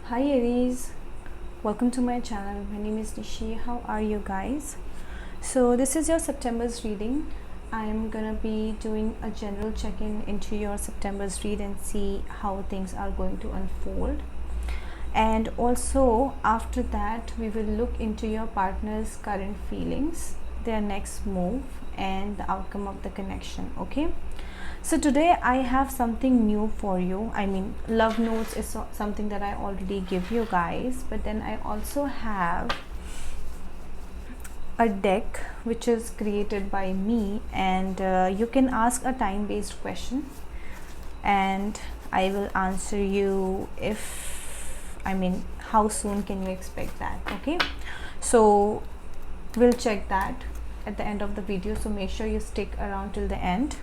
Hi Aries, welcome to my channel. My name is Nishi. How are you guys? So this is your September's reading. I am gonna be doing a general check-in into your September's read and see how things are going to unfold. And also after that we will look into your partner's current feelings, their next move and the outcome of the connection. Okay, so today I have something new for you. I mean, love notes is something that I already give you guys, but then I also have a deck which is created by me, and you can ask a time based question and I will answer you. If I mean, how soon can you expect that? Okay, so we'll check that at the end of the video, so make sure you stick around till the end.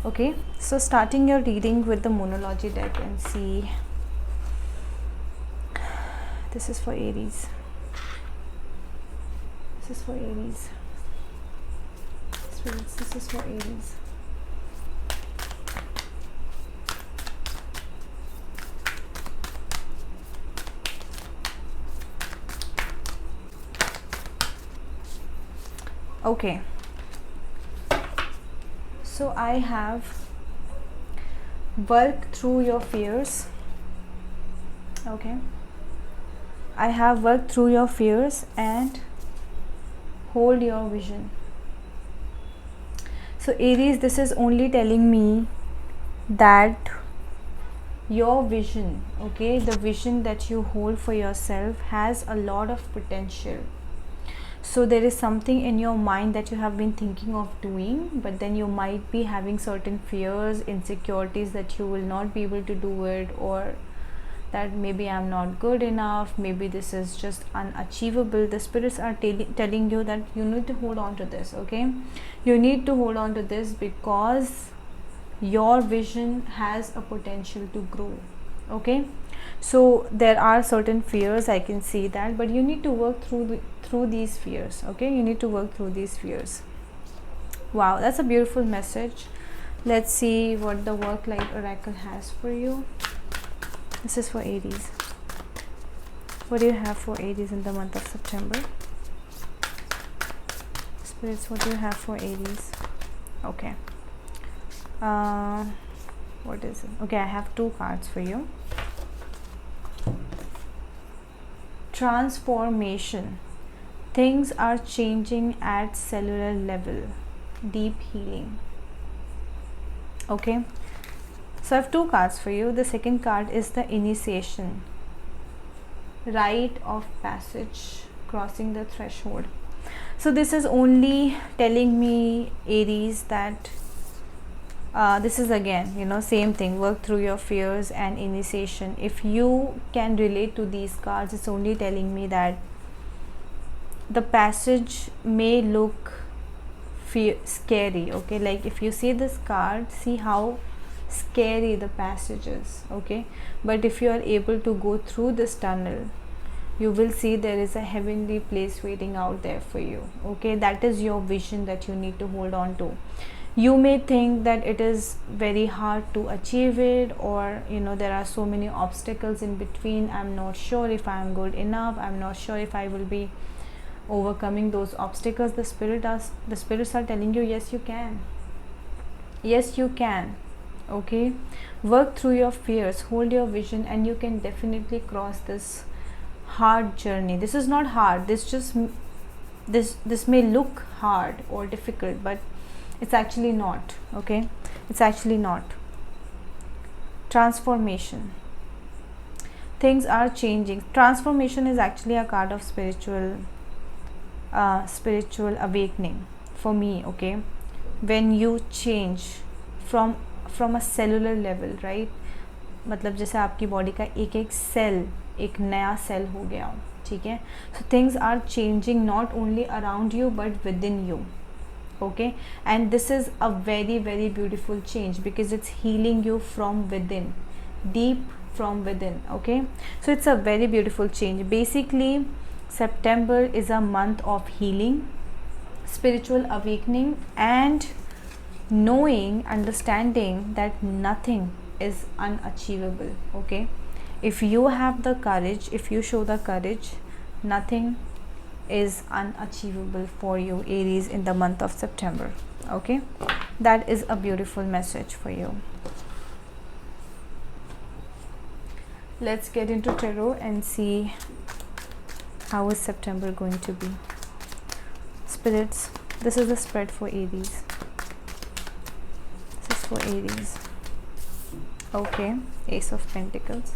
Okay, so starting your reading with the Moonology deck and see. This is for Aries. This is for Aries. Spirits, this is for Aries. Okay, so I have work through your fears. Okay, I have worked through your fears and hold your vision. So Aries, this is only telling me that your vision, okay, the vision that you hold for yourself has a lot of potential. So there is something in your mind that you have been thinking of doing, but then you might be having certain fears, insecurities that you will not be able to do it, or that maybe I'm not good enough, maybe this is just unachievable. The spirits are telling you that you need to hold on to this. Okay, you need to hold on to this because your vision has a potential to grow. Okay, so there are certain fears, I can see that, but you need to work through these fears. Okay, you need to work through these fears. Wow, that's a beautiful message. Let's see what the Work Light Oracle has for you. This is for Aries. What do you have for Aries in the month of September? Spirits, what do you have for Aries? Okay, what is it? Okay, I have two cards for you. Transformation. Things are changing at cellular level. Deep healing. Okay, so I have two cards for you. The second card is the initiation. Rite of passage, crossing the threshold. So this is only telling me, Aries, that this is again, same thing, work through your fears and initiation. If you can relate to these cards, it's only telling me that the passage may look scary. Okay, like if you see this card, see how scary the passage is. Okay, but if you are able to go through this tunnel, you will see there is a heavenly place waiting out there for you. Okay, that is your vision that you need to hold on to. You may think that it is very hard to achieve it, or there are so many obstacles in between. I'm not sure if I'm good enough, I'm not sure if I will be overcoming those obstacles. The spirits are telling you, yes you can, yes you can. Okay, work through your fears, hold your vision, and you can definitely cross this hard journey. This is not hard, this may look hard or difficult, but it's actually not. Okay, it's actually not. Transformation. Things are changing. Transformation is actually a card of spiritual awakening for me. Okay, when you change from a cellular level, right, मतलब जैसे आपकी body का एक एक cell एक नया cell हो गया, ठीक है. So things are changing not only around you but within you. Okay, and this is a very very beautiful change because it's healing you from within, deep from within. Okay, so it's a very beautiful change. Basically, September is a month of healing, spiritual awakening, and knowing, understanding that nothing is unachievable. Okay, If you have the courage, if you show the courage, nothing is unachievable for you, Aries, in the month of September. Okay, that is a beautiful message for you. Let's get into tarot and see how is September going to be. Spirits, this is the spread for Aries. This is for Aries. Okay, Ace of Pentacles.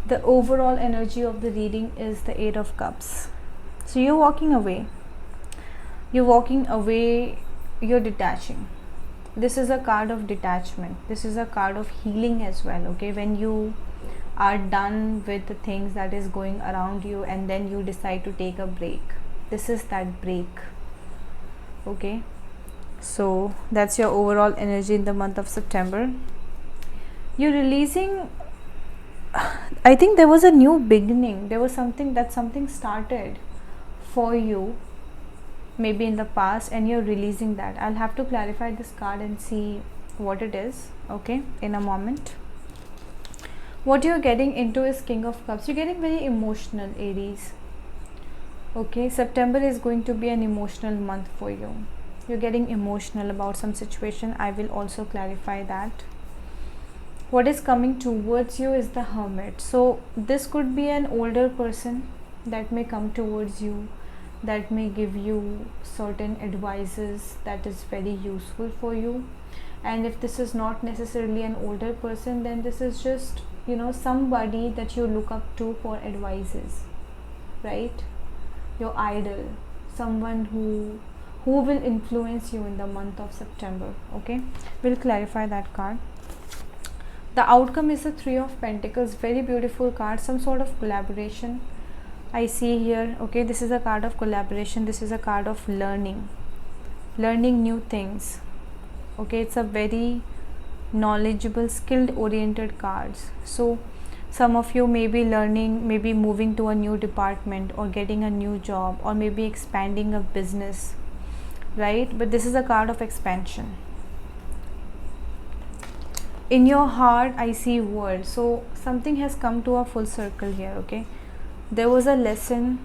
The overall energy of the reading is the Eight of Cups. So you're walking away. You're walking away, you're detaching. This is a card of detachment. This is a card of healing as well. Okay, when you are done with the things that is going around you and then you decide to take a break. This is that break. Okay, so that's your overall energy in the month of September. You're releasing, I think there was a new beginning. There was something started for you maybe in the past and you're releasing that. I'll have to clarify this card and see what it is, okay, in a moment. What you're getting into is King of Cups. You're getting very emotional, Aries. Okay, September is going to be an emotional month for you. You're getting emotional about some situation. I will also clarify that. What is coming towards you is the Hermit. So this could be an older person that may come towards you, that may give you certain advices that is very useful for you. And if this is not necessarily an older person, then this is just, you know, somebody that you look up to for advices, right? Your idol, someone who will influence you in the month of September. Okay, we'll clarify that card. The outcome is the Three of Pentacles. Very beautiful card. Some sort of collaboration I see here. Okay, this is a card of collaboration. This is a card of learning new things. Okay, it's a very knowledgeable, skilled oriented cards. So some of you may be learning, maybe moving to a new department or getting a new job or maybe expanding a business, right? But this is a card of expansion. In your heart I see world. So something has come to a full circle here. Okay, there was a lesson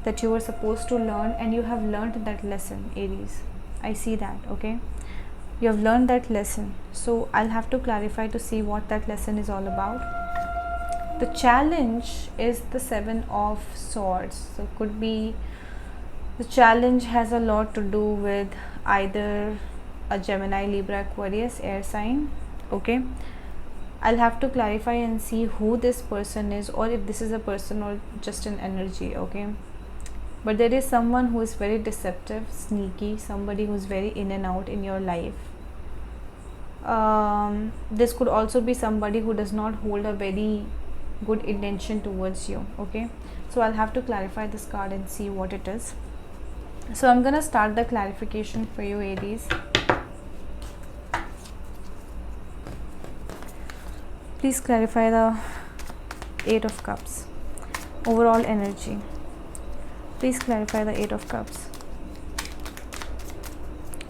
that you were supposed to learn and you have learned that lesson, Aries. I see that. Okay, you have learned that lesson. So I'll have to clarify to see what that lesson is all about. The challenge is the Seven of Swords. So could be the challenge has a lot to do with either a Gemini, Libra, Aquarius, air sign. Okay, I'll have to clarify and see who this person is, or if this is a person or just an energy. Okay, but there is someone who is very deceptive, sneaky, somebody who's very in and out in your life. This could also be somebody who does not hold a very good intention towards you. Okay, so I'll have to clarify this card and see what it is. So I'm gonna start the clarification for you, Aries. Please clarify the Eight of Cups. Overall energy. Please clarify the Eight of Cups.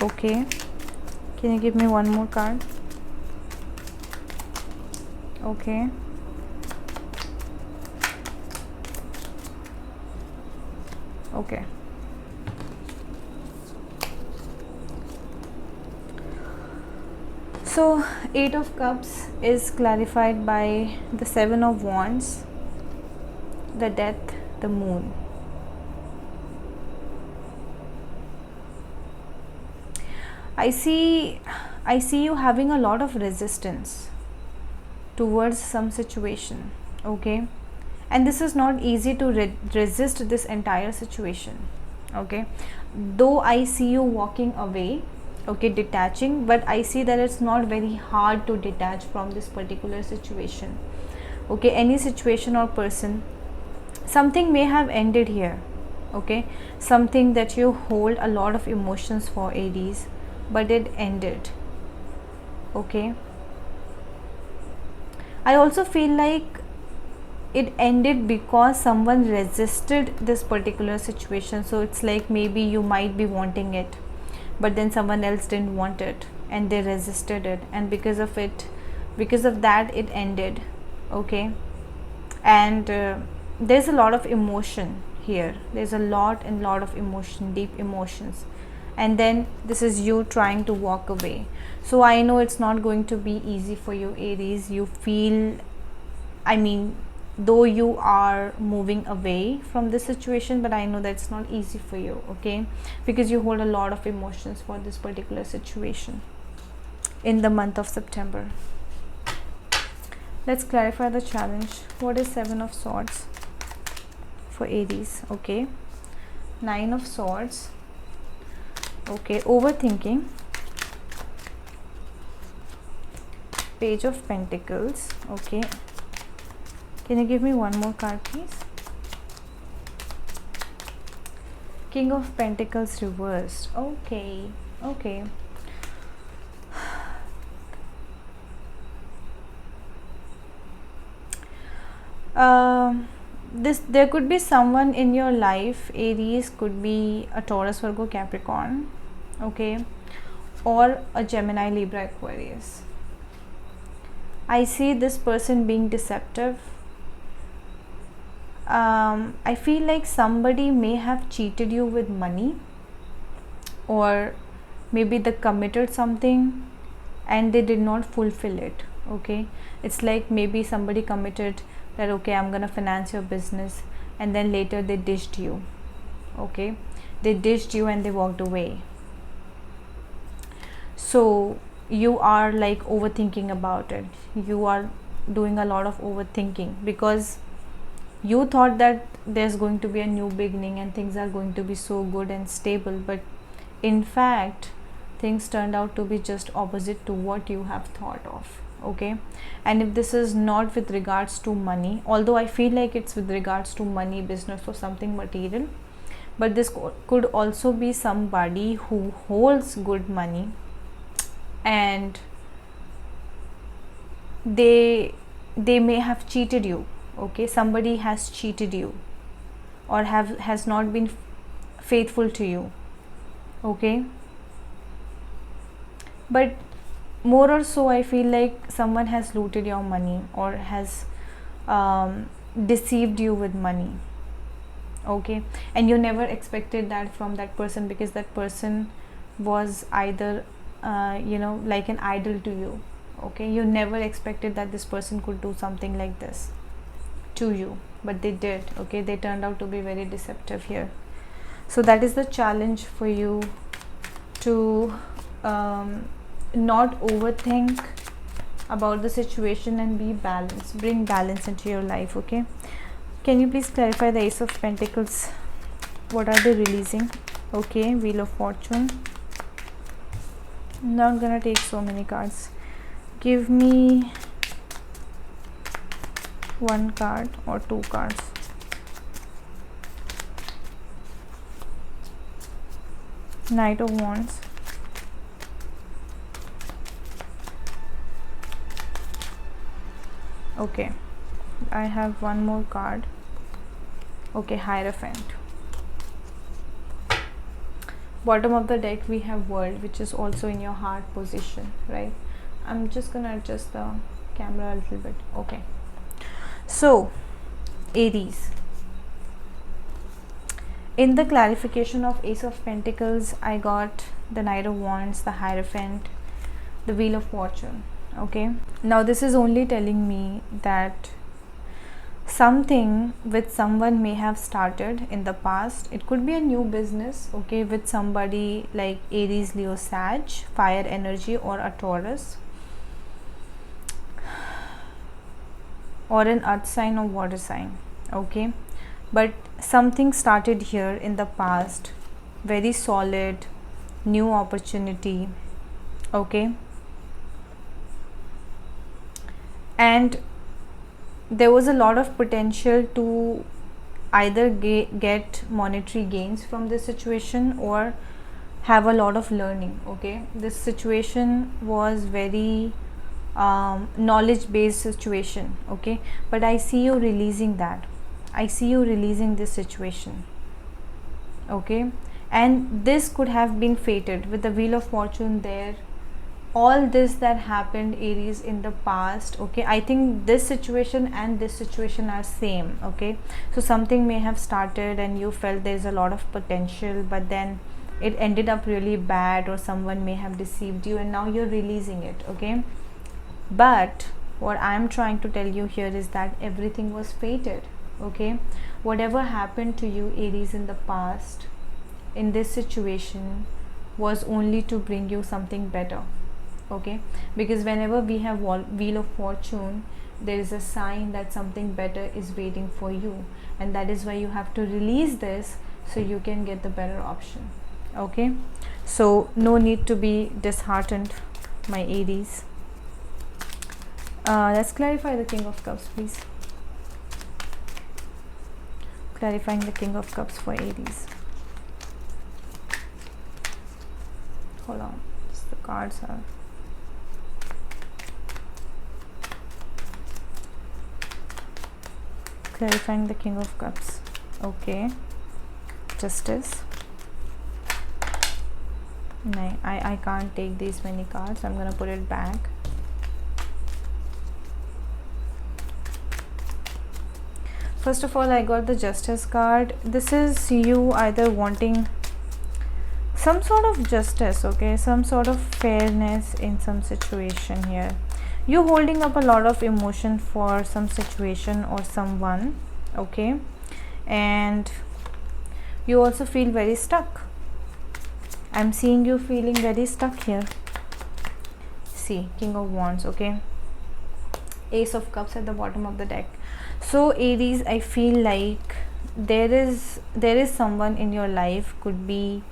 Okay. Can you give me one more card? Okay. Okay. So Eight of Cups is clarified by the Seven of Wands, the Death, the Moon. I see you having a lot of resistance towards some situation. Okay, and this is not easy to resist this entire situation. Okay, though I see you walking away, okay, detaching, but I see that it's not very hard to detach from this particular situation. Okay, any situation or person, something may have ended here. Okay, something that you hold a lot of emotions for, Aries, but it ended. Okay, I also feel like it ended because someone resisted this particular situation. So it's like maybe you might be wanting it, but then someone else didn't want it and they resisted it, and because of that it ended. Okay. And there's a lot of emotion here. There's a lot of emotion, deep emotions. And then this is you trying to walk away. So I know it's not going to be easy for you, Aries. You feel, I mean, though you are moving away from this situation, but I know that's not easy for you. Okay, because you hold a lot of emotions for this particular situation in the month of September. Let's clarify the challenge. What is 7 of Swords for Aries? Okay, 9 of Swords. Okay, overthinking. Page of Pentacles. Okay, can you give me one more card, please? King of Pentacles reversed. Okay, okay. There could be someone in your life, Aries, could be a Taurus, Virgo, Capricorn, okay, or a Gemini, Libra, Aquarius. I see this person being deceptive. I feel like somebody may have cheated you with money, or maybe they committed something and they did not fulfill it. Okay, it's like maybe somebody committed that, okay, I'm gonna finance your business, and then later they dished you. Okay, they dished you and they walked away. So you are like overthinking about it. You are doing a lot of overthinking because you thought that there's going to be a new beginning and things are going to be so good and stable, but in fact things turned out to be just opposite to what you have thought of. Okay, and if this is not with regards to money, although I feel like it's with regards to money, business, or something material, but this could also be somebody who holds good money and they may have cheated you. Okay, somebody has cheated you or has not been faithful to you. Okay, but more or so I feel like someone has looted your money or has deceived you with money. Okay, and you never expected that from that person, because that person was either like an idol to you. Okay, you never expected that this person could do something like this to you, but they did. Okay, they turned out to be very deceptive here. So that is the challenge for you, to not overthink about the situation and be balanced, bring balance into your life. Okay, can you please clarify the Ace of Pentacles? What are they releasing? Okay, Wheel of Fortune. I'm not gonna take so many cards. Give me one card or two cards. Knight of Wands. Okay, I have one more card. Okay, Hierophant. Bottom of the deck we have World, which is also in your heart position, right? I'm just gonna adjust the camera a little bit. Okay, so Aries, in the clarification of Ace of Pentacles, I got the Knight of Wands, the Hierophant, the Wheel of Fortune. Okay, now this is only telling me that something with someone may have started in the past. It could be a new business, okay, with somebody like Aries, Leo, Sag, fire energy, or a Taurus, or an earth sign or water sign. Okay, but something started here in the past, very solid, new opportunity. Okay, and there was a lot of potential to either get monetary gains from this situation or have a lot of learning. Okay, this situation was very knowledge based situation, okay, but I see you releasing that. I see you releasing this situation, okay. And this could have been fated with the Wheel of Fortune there. All this that happened, Aries, in the past, okay, I think this situation and this situation are same, okay. So something may have started and you felt there's a lot of potential, but then it ended up really bad, or someone may have deceived you, and now you're releasing it, okay. But what I'm trying to tell you here is that everything was fated, okay. Whatever happened to you, Aries, in the past, in this situation, was only to bring you something better, okay. Because whenever we have Wheel of Fortune, there is a sign that something better is waiting for you, and that is why you have to release this so you can get the better option, okay. So no need to be disheartened, my Aries. Let's clarify the King of Cups, please. Clarifying the King of Cups for Aries. Hold on, just the cards are clarifying the King of Cups, okay. Justice. No, I can't take these many cards. I'm gonna put it back. First of all, I got the Justice card. This is you either wanting some sort of justice, okay, some sort of fairness in some situation here. You holding up a lot of emotion for some situation or someone, okay, and you also feel very stuck. I'm seeing you feeling very stuck here. See, King of Wands, okay, Ace of Cups at the bottom of the deck. So Aries, I feel like there is someone in your life, could be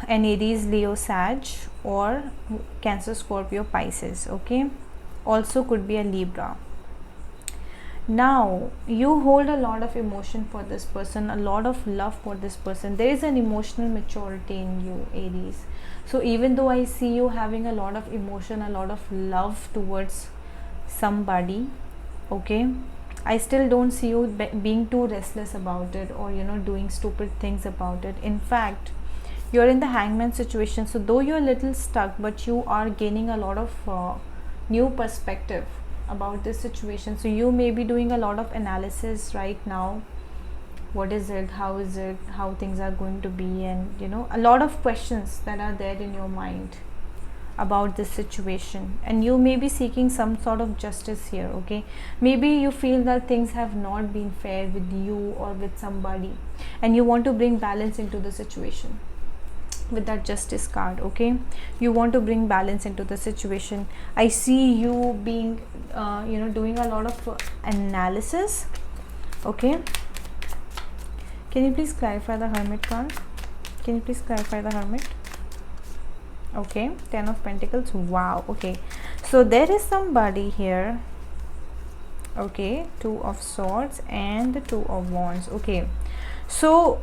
an Aries, Leo, Sag, or Cancer, Scorpio, Pisces, okay. Also could be a Libra. Now you hold a lot of emotion for this person, a lot of love for this person. There is an emotional maturity in you, Aries. So even though I see you having a lot of emotion, a lot of love towards somebody, okay, I still don't see you being too restless about it, or doing stupid things about it. In fact, you're in the Hangman situation, so though you're a little stuck, but you are gaining a lot of new perspective about this situation. So you may be doing a lot of analysis right now. What is it, how is it, how things are going to be, and a lot of questions that are there in your mind about this situation, and you may be seeking some sort of justice here, okay. Maybe you feel that things have not been fair with you or with somebody, and you want to bring balance into the situation with that Justice card, okay. You want to bring balance into the situation. I see you being doing a lot of analysis, okay. Can you please clarify the Hermit card? Can you please clarify the Hermit? Okay, 10 of Pentacles. Wow, okay, so there is somebody here, okay. 2 of Swords and the 2 of Wands, okay. So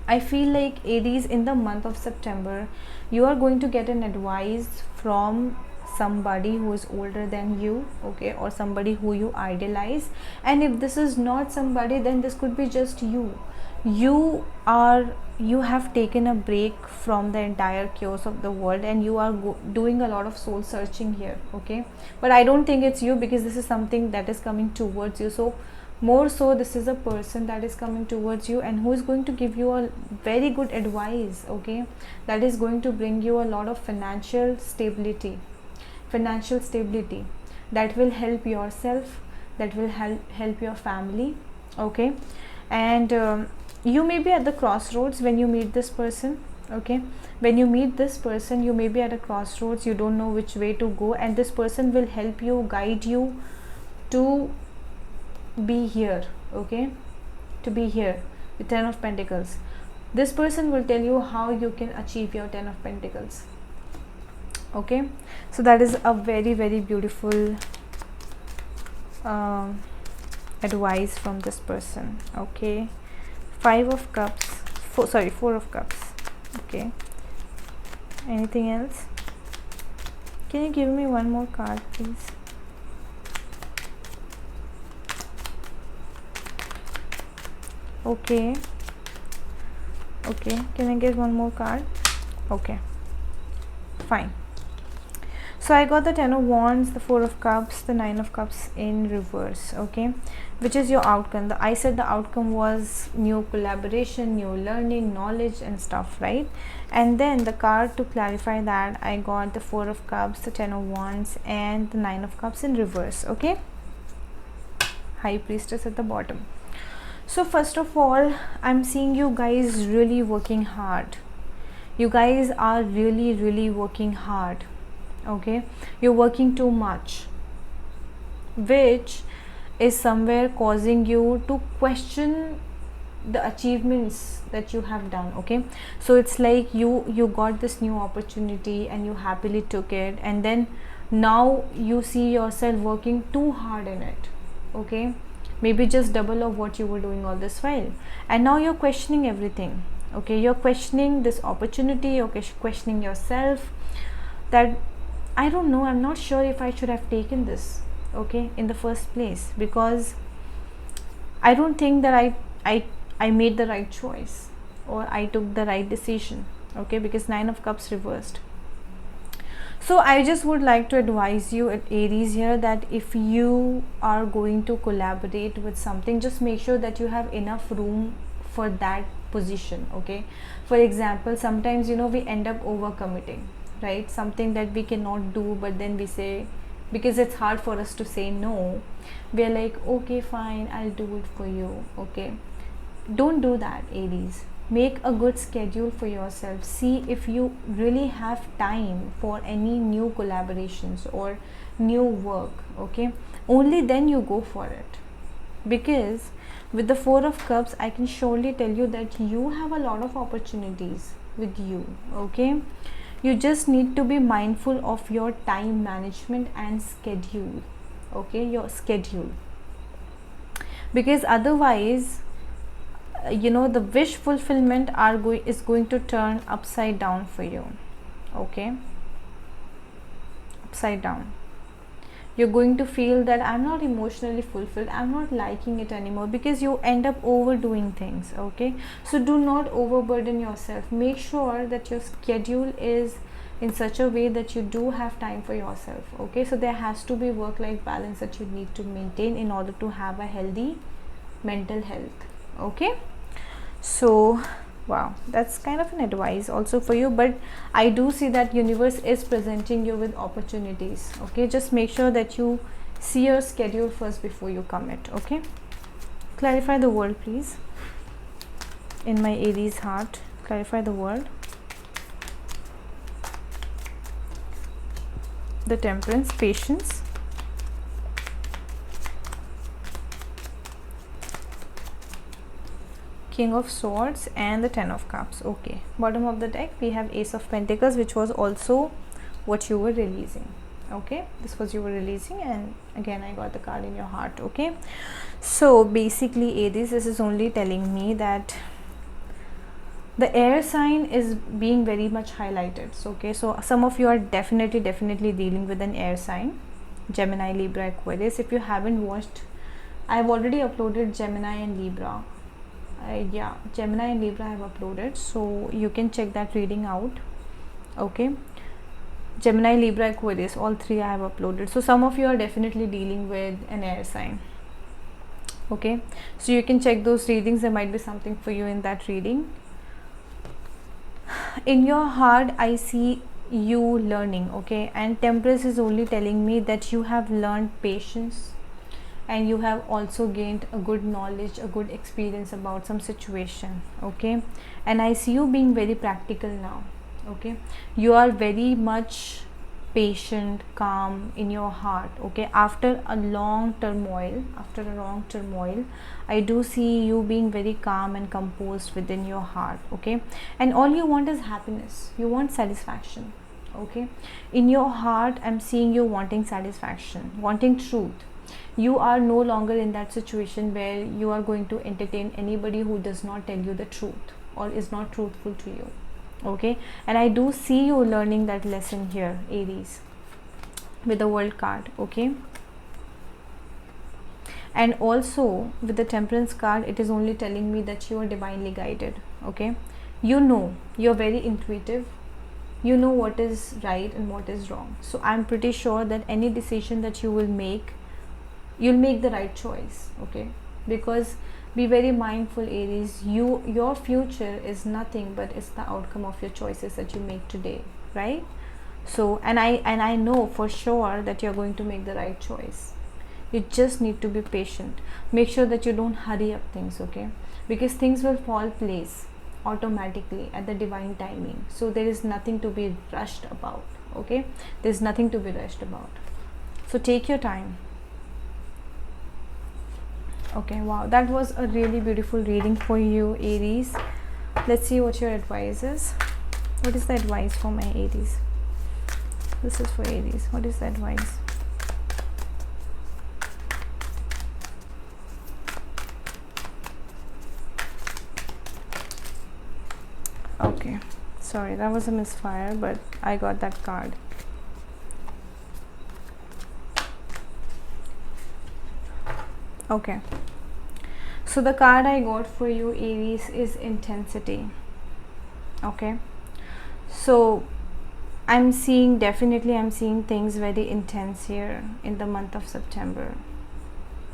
I feel like Aries, in the month of September, you are going to get an advice from somebody who is older than you, okay, or somebody who you idolize. And if this is not somebody, then this could be just you. You have taken a break from the entire chaos of the world, and you are doing a lot of soul searching here, okay. But I don't think it's you, because this is something that is coming towards you. So more so, this is a person that is coming towards you, and who is going to give you a very good advice, okay, that is going to bring you a lot of financial stability, that will help yourself, that will help your family, okay. And you may be at the crossroads when you meet this person, okay. When you meet this person, you may be at a crossroads, you don't know which way to go, and this person will help you, guide you to be here, okay, to be here with 10 of Pentacles. This person will tell you how you can achieve your 10 of Pentacles, okay. So that is a very, very beautiful advice from this person, okay. 5 of Cups, 4 of Cups, okay. Anything else? Can you give me one more card, please? Okay. Okay, can I get one more card? Okay, fine. So I got the 10 of Wands, the 4 of Cups, the 9 of Cups in reverse. Okay, which is your outcome? I said the outcome was new collaboration, new learning, knowledge and stuff, right? And then the card to clarify that, I got the 4 of Cups, the 10 of Wands and the 9 of Cups in reverse. Okay, High Priestess at the bottom. So first of all, I'm seeing you guys really working hard. You guys are really working hard. Okay, you're working too much, which is somewhere causing you to question the achievements that you have done. Okay, so it's like you got this new opportunity and you happily took it, and then now you see yourself working too hard in it. Okay, maybe just double of what you were doing all this while, and now you're questioning everything. Okay, you're questioning this opportunity, you're questioning yourself, that I don't know, I'm not sure if I should have taken this, okay, in the first place, because I don't think that I made the right choice or I took the right decision. Okay, because 9 of Cups reversed. So I just would like to advise you at Aries here, that if you are going to collaborate with something, just make sure that you have enough room for that position. Okay, for example, sometimes we end up overcommitting, right? Something that we cannot do, but then we say, because it's hard for us to say no, we are like, okay fine, I'll do it for you. Okay, don't do that, Aries. Make a good schedule for yourself. See if you really have time for any new collaborations or new work. Okay, only then you go for it, because with the 4 of Cups, I can surely tell you that you have a lot of opportunities with you. Okay, you just need to be mindful of your time management and schedule. Okay, your schedule, because otherwise the wish fulfillment is going to turn upside down for you. Okay, upside down. You're going to feel that I'm not emotionally fulfilled, I'm not liking it anymore, because you end up overdoing things. Okay, so do not overburden yourself. Make sure that your schedule is in such a way that you do have time for yourself. Okay, so there has to be work-life balance that you need to maintain in order to have a healthy mental health. Okay, so wow, that's kind of an advice also for you, but I do see that universe is presenting you with opportunities. Okay, just make sure that you see your schedule first before you commit. Okay, clarify the world, please. In my Aries heart, clarify the world. The Temperance, patience. King of Swords and the 10 of Cups. Okay, bottom of the deck we have Ace of Pentacles, which was also what you were releasing. Okay, this was you were releasing, and again I got the card in your heart. Okay, so basically Aries, this is only telling me that the air sign is being very much highlighted. So okay, so some of you are definitely dealing with an air sign, Gemini, Libra, Aquarius. If you haven't watched, I've already uploaded Gemini and Libra. Yeah, Gemini and Libra I have uploaded, so you can check that reading out. Okay, Gemini, Libra, Aquarius, all three I have uploaded. So some of you are definitely dealing with an air sign. Okay, so you can check those readings. There might be something for you in that reading. In your heart I see you learning. Okay, and Temperance is only telling me that you have learned patience, and you have also gained a good knowledge, a good experience about some situation. Okay, and I see you being very practical now. Okay, you are very much patient, calm in your heart. Okay, after a long turmoil, I do see you being very calm and composed within your heart. Okay, and all you want is happiness, you want satisfaction. Okay, in your heart I'm seeing you wanting satisfaction, wanting truth. You are no longer in that situation where you are going to entertain anybody who does not tell you the truth or is not truthful to you. Okay, and I do see you learning that lesson here, Aries. with the World card. Okay, and also with the Temperance card, it is only telling me that you are divinely guided. Okay, you know, you're very intuitive, you know what is right and what is wrong. So I'm pretty sure that any decision that you will make, you'll make the right choice. Okay, because be very mindful, Aries, your future is nothing but it's the outcome of your choices that you make today, right? So and I know for sure that you're going to make the right choice. You just need to be patient. Make sure that you don't hurry up things. Okay, because things will fall place automatically at the divine timing. So there is nothing to be rushed about. Okay, there's nothing to be rushed about. So take your time. Okay, wow, that was a really beautiful reading for you, Aries. Let's see what your advice is. What is the advice for my Aries? This is for Aries. What is the advice? Okay, sorry, that was a misfire, but I got that card. Okay, so the card I got for you, Aries, is intensity. Okay, so I'm seeing things very intense here in the month of September.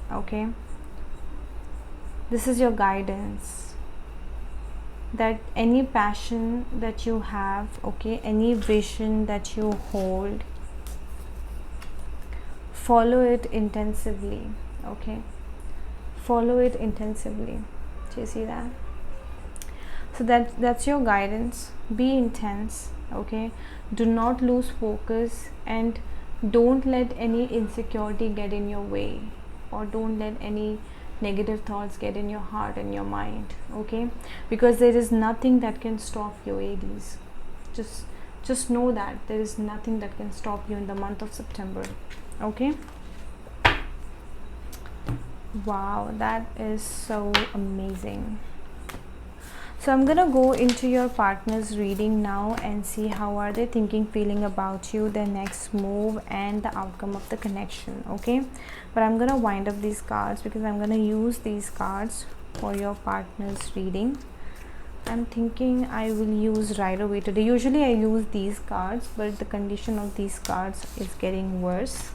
Okay, this is your guidance, that any passion that you have, okay, any vision that you hold, follow it intensively. Okay, follow it intensively. Do you see that? So that's your guidance. Be intense. Okay, do not lose focus, and don't let any insecurity get in your way, or don't let any negative thoughts get in your heart and your mind. Okay, because there is nothing that can stop you, Aries. Just know that there is nothing that can stop you in the month of September. Okay, wow, that is so amazing. So I'm gonna go into your partner's reading now and see how are they thinking, feeling about you, their next move, and the outcome of the connection. Okay, but I'm gonna wind up these cards because I'm gonna use these cards for your partner's reading. I'm thinking I will use Rider-Waite today. Usually I use these cards, but the condition of these cards is getting worse.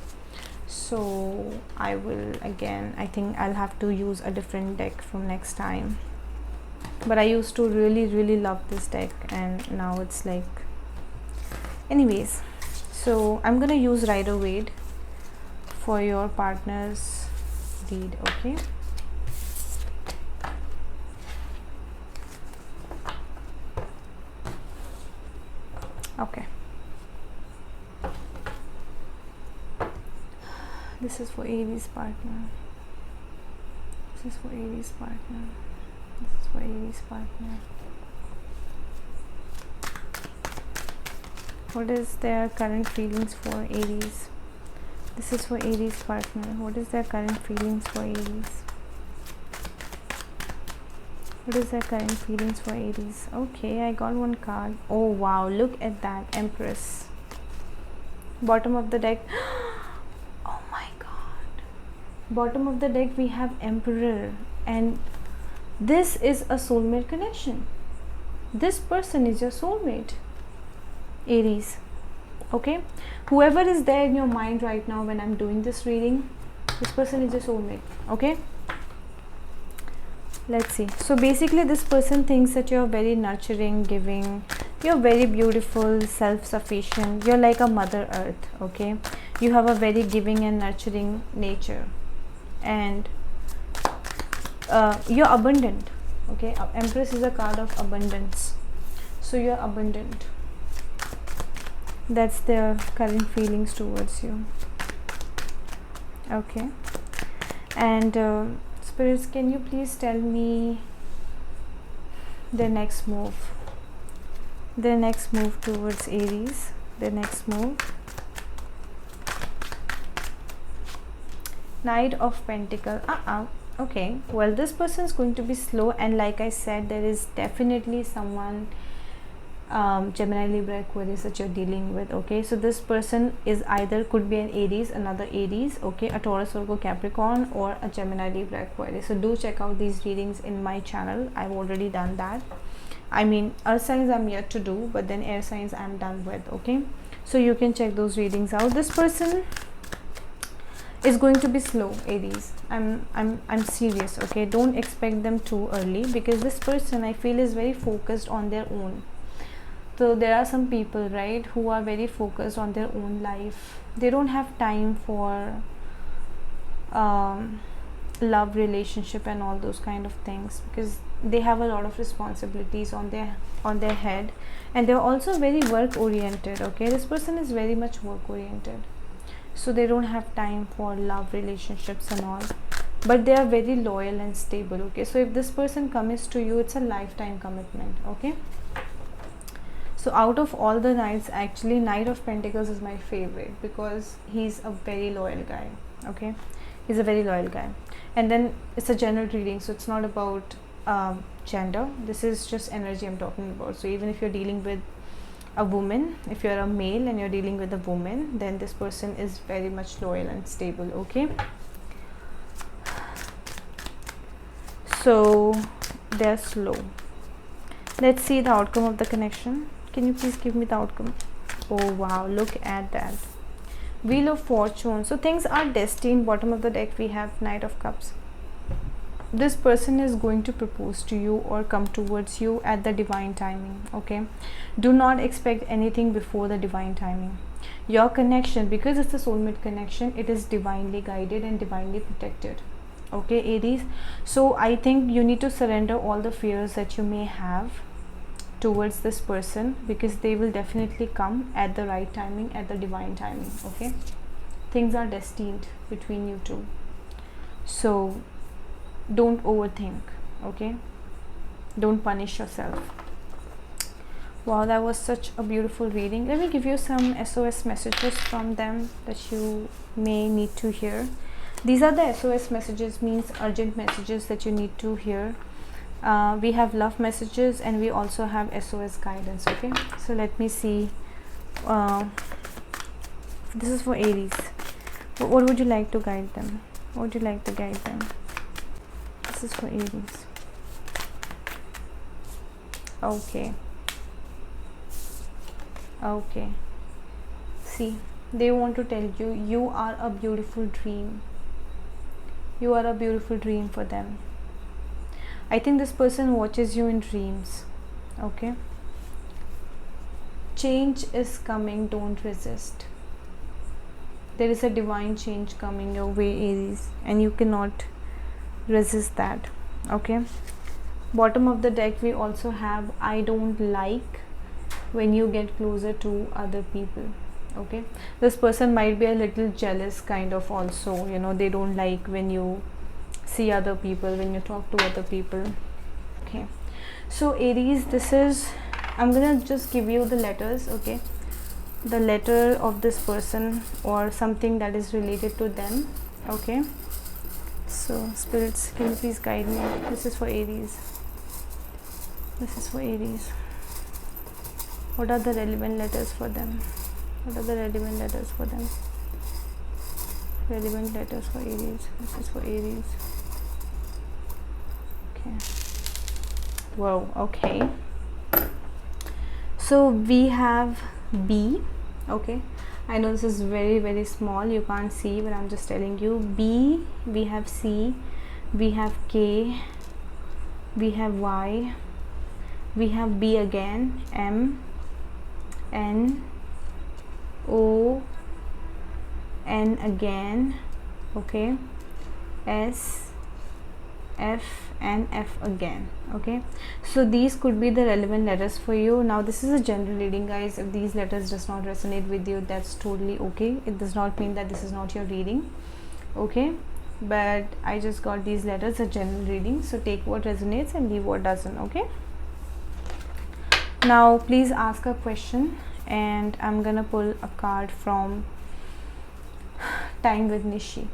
So I will, again, I think I'll have to use a different deck from next time. But I used to really love this deck, and now it's like, anyways. So I'm gonna use Rider-Waite for your partner's read. Okay, okay, this is for Aries partner. This is for Aries partner. This is for Aries partner. What is their current feelings for Aries? This is for Aries partner. What is their current feelings for Aries? What is their current feelings for Aries? Okay, I got one card. Oh wow, look at that, Empress. Bottom of the deck. Oh my god. Bottom of the deck we have Emperor, and this is a soulmate connection. This person is your soulmate, Aries. Okay, whoever is there in your mind right now when I'm doing this reading, this person is your soulmate. Okay, let's see. So basically this person thinks that you're very nurturing, giving, you're very beautiful, self-sufficient, you're like a mother earth. Okay, you have a very giving and nurturing nature, and you're abundant. Okay, Empress is a card of abundance, so you're abundant. That's their current feelings towards you. Okay, and spirits, can you please tell me their next move, towards Aries, their next move. Knight of Pentacles. Okay, well, this person is going to be slow, and like I said, there is definitely someone Gemini, Libra, Aquarius that you're dealing with. Okay, so this person is either could be an Aries, another Aries, okay, a Taurus, Virgo, Capricorn, or a Gemini, Libra, Aquarius. So do check out these readings in my channel. I've already done that. I mean, earth signs I'm yet to do, but then air signs I'm done with. Okay, so you can check those readings out. This person is going to be slow, Aries. I'm serious. Okay, don't expect them too early, because this person, I feel, is very focused on their own. So there are some people, right, who are very focused on their own life. They don't have time for love, relationship, and all those kind of things, because they have a lot of responsibilities on their head, and they're also very work oriented. Okay, this person is very much work oriented, so they don't have time for love, relationships, and all, but they are very loyal and stable. Okay, so if this person commits to you, it's a lifetime commitment. Okay, so out of all the knights, actually Knight of Pentacles is my favorite, because he's a very loyal guy. Okay, he's a very loyal guy. And then it's a general reading, so it's not about gender. This is just energy I'm talking about. So even if you're dealing with a woman, if you're a male and you're dealing with a woman, then this person is very much loyal and stable. Okay, so they're slow. Let's see the outcome of the connection. Can you please give me the outcome? Oh wow, look at that. Wheel of Fortune. So things are destined. Bottom of the deck we have Knight of Cups. This person is going to propose to you or come towards you at the divine timing. Okay, do not expect anything before the divine timing. Your connection, because it's a soulmate connection, it is divinely guided and divinely protected. Okay, Aries, so I think you need to surrender all the fears that you may have towards this person, because they will definitely come at the right timing, at the divine timing. Okay, things are destined between you two, so don't overthink. Okay, don't punish yourself. Wow, that was such a beautiful reading. Let me give you some SOS messages from them that you may need to hear. These are the SOS messages, means urgent messages that you need to hear. We have love messages and we also have SOS guidance. Okay, so let me see. This is for Aries. What would you like to guide them? What would you like to guide them? This is for Aries. Okay. Okay. See, they want to tell you, you are a beautiful dream. You are a beautiful dream for them. I think this person watches you in dreams. Okay. Change is coming, don't resist. There is a divine change coming your way, Aries, and you cannot resist that. Okay, bottom of the deck we also have I don't like when you get closer to other people. Okay, this person might be a little jealous kind of also, you know, they don't like when you see other people, when you talk to other people. Okay, so Aries, this is, I'm gonna just give you the letters. Okay, the letter of this person or something that is related to them. Okay, so spirits, can you please guide me? This is for Aries. This is for Aries. What are the relevant letters for them? What are the relevant letters for them? Relevant letters for Aries. This is for Aries. Okay. Whoa, okay. So we have B. Okay, I know this is very very small, you can't see, but I'm just telling you. B, we have C, we have K, we have Y, we have B again, M, N, O, N again. Okay, S, F, and F again. Okay, so these could be the relevant letters for you. Now this is a general reading, guys. If these letters does not resonate with you, that's totally okay. It does not mean that this is not your reading. Okay, but I just got these letters, a general reading, so take what resonates and leave what doesn't. Okay, now please ask a question and I'm gonna pull a card from Time with Nishi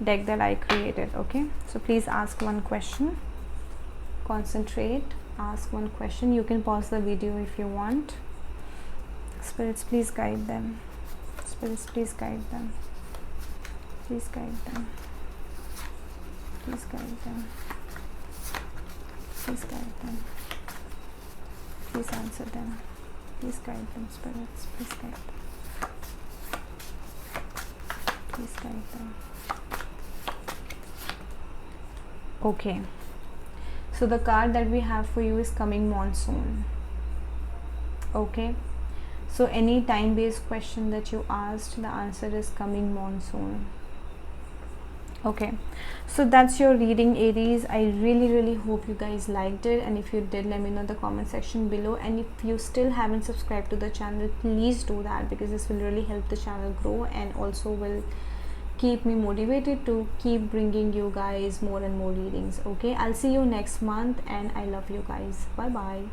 deck that I created. Okay, so please ask one question, concentrate, ask one question. You can pause the video if you want. Spirits, please guide them. Spirits, please guide them. Please guide them. Please guide them. Please guide them. Please answer them. Please guide them, spirits. Please guide them. Please guide them. Okay. So the card that we have for you is coming monsoon. Okay. So any time-based question that you asked, the answer is coming monsoon. Okay, so that's your reading, Aries. I really hope you guys liked it, and if you did, let me know in the comment section below. And if you still haven't subscribed to the channel, please do that, because this will really help the channel grow and also will keep me motivated to keep bringing you guys more and more readings. Okay, I'll see you next month, and I love you guys. Bye bye.